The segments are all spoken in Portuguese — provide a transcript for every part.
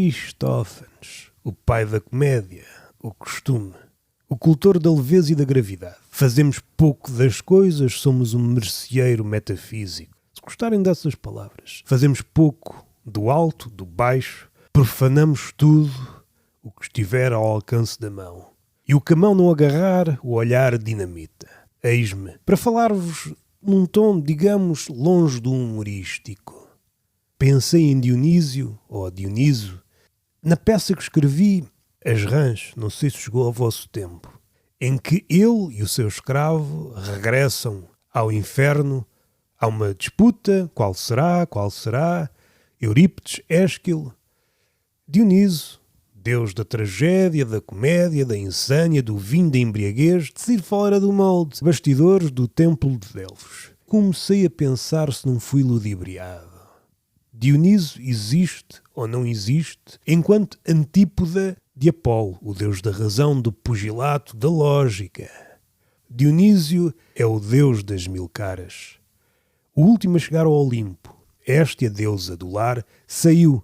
Aristófanes, o pai da comédia, o costume, o cultor da leveza e da gravidade. Fazemos pouco das coisas, somos um merceeiro metafísico. Se gostarem dessas palavras. Fazemos pouco do alto, do baixo, profanamos tudo o que estiver ao alcance da mão. E o que a mão não agarrar, o olhar dinamita. Eis-me para falar-vos num tom, digamos, longe do humorístico. Pensei em Dionísio, ou Dioniso, na peça que escrevi, As Rãs, não sei se chegou ao vosso tempo, em que ele e o seu escravo regressam ao inferno. Há uma disputa, qual será, Eurípides, Ésquilo, Dioniso, deus da tragédia, da comédia, da insânia, do vinho, da embriaguez, de sair fora do molde, bastidores do templo de Delfos. Comecei a pensar se não fui ludibriado. Dioniso existe ou não existe enquanto antípoda de Apolo, o deus da razão, do pugilato, da lógica. Dionísio é o deus das mil caras. O último a chegar ao Olimpo, esta a deusa do lar, saiu,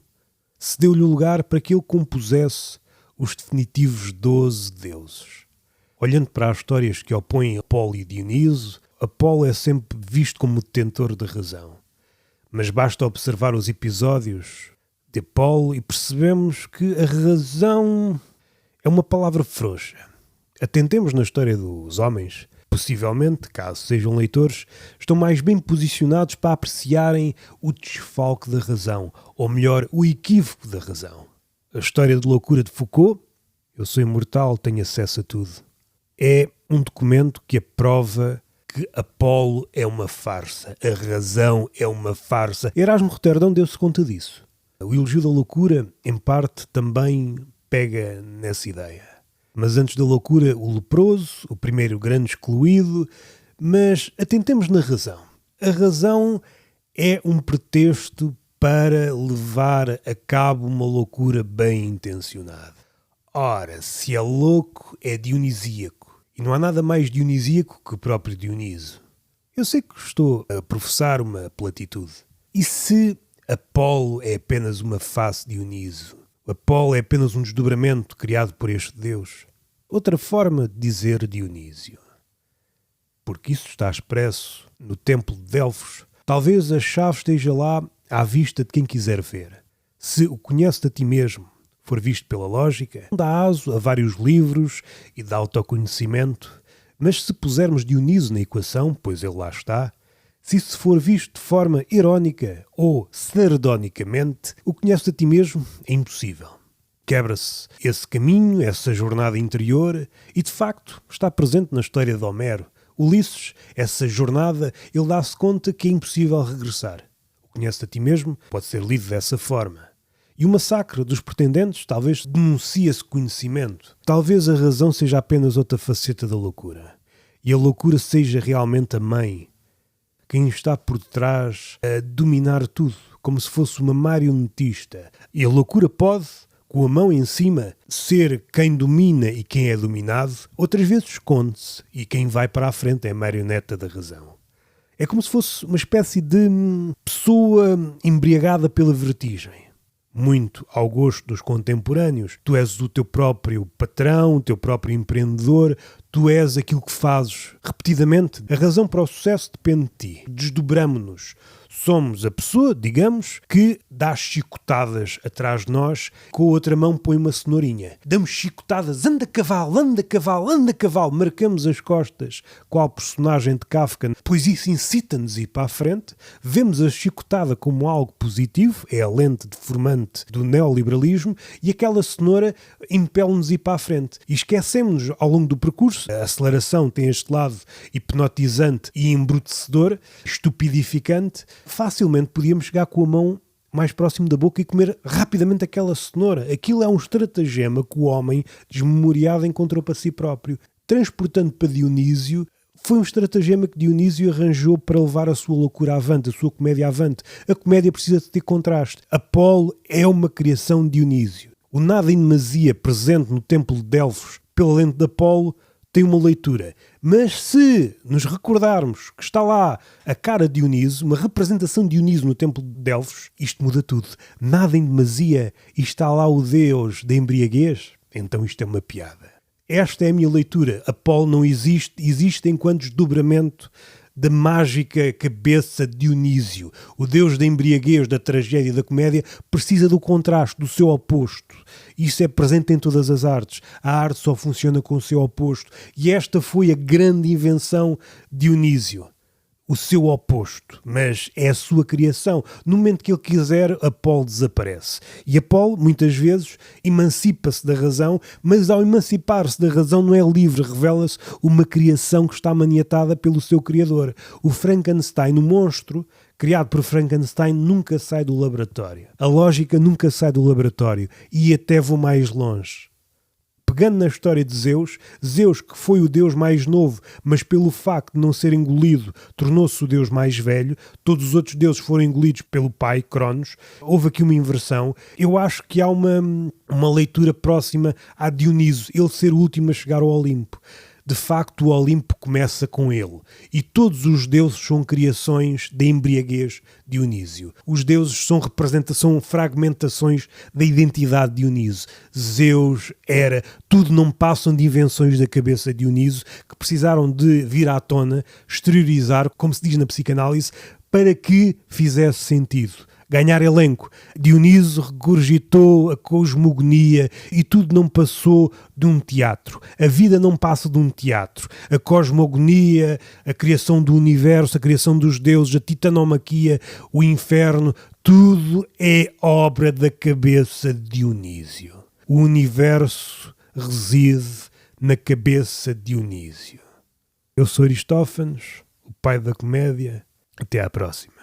cedeu-lhe o lugar para que ele compusesse os definitivos 12 deuses. Olhando para as histórias que opõem Apolo e Dioniso, Apolo é sempre visto como detentor da razão. Mas basta observar os episódios de Apolo e percebemos que a razão é uma palavra frouxa. Atentemos na história dos homens. Possivelmente, caso sejam leitores, estão mais bem posicionados para apreciarem o desfalque da razão, ou melhor, o equívoco da razão. A história de loucura de Foucault, Eu sou imortal, tenho acesso a tudo, é um documento que aprova que Apolo é uma farsa, a razão é uma farsa. Erasmo Roterdão deu-se conta disso. O elogio da loucura, em parte, também pega nessa ideia. Mas antes da loucura, o leproso, o primeiro grande excluído. Mas atentemos na razão. A razão é um pretexto para levar a cabo uma loucura bem intencionada. Ora, se é louco, é dionisíaco. E não há nada mais dionisíaco que o próprio Dioniso. Eu sei que estou a professar uma platitude. E se Apolo é apenas uma face de Dioniso? Apolo é apenas um desdobramento criado por este deus? Outra forma de dizer Dionísio. Porque isso está expresso no templo de Delfos. Talvez a chave esteja lá à vista de quem quiser ver. Se o conhece a ti mesmo for visto pela lógica, dá aso a vários livros e dá autoconhecimento, mas se pusermos Dioniso na equação, pois ele lá está, se isso for visto de forma irónica ou sardonicamente, o conhece a ti mesmo é impossível. Quebra-se esse caminho, essa jornada interior, e de facto está presente na história de Homero. Ulisses, essa jornada, ele dá-se conta que é impossível regressar. O conhece a ti mesmo pode ser lido dessa forma. E o massacre dos pretendentes talvez denuncie esse conhecimento. Talvez a razão seja apenas outra faceta da loucura. E a loucura seja realmente a mãe. Quem está por detrás a dominar tudo, como se fosse uma marionetista. E a loucura pode, com a mão em cima, ser quem domina e quem é dominado. Outras vezes esconde-se e quem vai para a frente é a marioneta da razão. É como se fosse uma espécie de pessoa embriagada pela vertigem. Muito ao gosto dos contemporâneos. Tu és o teu próprio patrão, o teu próprio empreendedor, tu és aquilo que fazes repetidamente. A razão para o sucesso depende de ti. Desdobramo-nos. Somos a pessoa, digamos, que dá chicotadas atrás de nós, com a outra mão põe uma cenourinha. Damos chicotadas, anda cavalo, anda cavalo, anda cavalo. Marcamos as costas, qual personagem de Kafka, pois isso incita-nos a ir para a frente. Vemos a chicotada como algo positivo, é a lente deformante do neoliberalismo, e aquela cenoura impele-nos a ir para a frente. E esquecemos-nos ao longo do percurso. A aceleração tem este lado hipnotizante e embrutecedor, estupidificante. Facilmente podíamos chegar com a mão mais próximo da boca e comer rapidamente aquela cenoura. Aquilo é um estratagema que o homem desmemoriado encontrou para si próprio. Transportando para Dionísio, foi um estratagema que Dionísio arranjou para levar a sua loucura avante, a sua comédia avante. A comédia precisa de ter contraste. Apolo é uma criação de Dionísio. O nada em demasia presente no templo de Delfos pela lente de Apolo tem uma leitura. Mas se nos recordarmos que está lá a cara de Dioniso, uma representação de Dioniso no templo de Delfos, isto muda tudo. Nada em demasia e está lá o deus da embriaguez, então isto é uma piada. Esta é a minha leitura. Apolo não existe, existe enquanto desdobramento da mágica cabeça de Dionísio. O deus da embriaguez, da tragédia e da comédia precisa do contraste, do seu oposto. Isso é presente em todas as artes. A arte só funciona com o seu oposto. E esta foi a grande invenção de Dionísio. O seu oposto, mas é a sua criação. No momento que ele quiser, Apolo desaparece. E Apolo, muitas vezes, emancipa-se da razão, mas ao emancipar-se da razão não é livre, revela-se uma criação que está maniatada pelo seu criador. O Frankenstein, o monstro, criado por Frankenstein, nunca sai do laboratório. A lógica nunca sai do laboratório. E até vou mais longe. Pegando na história de Zeus, Zeus, que foi o deus mais novo, mas pelo facto de não ser engolido, tornou-se o deus mais velho, todos os outros deuses foram engolidos pelo pai, Cronos, houve aqui uma inversão. Eu acho que há uma leitura próxima a Dioniso, ele ser o último a chegar ao Olimpo. De facto, o Olimpo começa com ele. E todos os deuses são criações da embriaguez de Dionísio. Os deuses são fragmentações da identidade de Dioniso. Zeus, Hera, tudo não passam de invenções da cabeça de Dioniso que precisaram de vir à tona, exteriorizar, como se diz na psicanálise, para que fizesse sentido. Ganhar elenco. Dioniso regurgitou a cosmogonia e tudo não passou de um teatro. A vida não passa de um teatro. A cosmogonia, a criação do universo, a criação dos deuses, a titanomaquia, o inferno, tudo é obra da cabeça de Dionísio. O universo reside na cabeça de Dionísio. Eu sou Aristófanes, o pai da comédia. Até à próxima.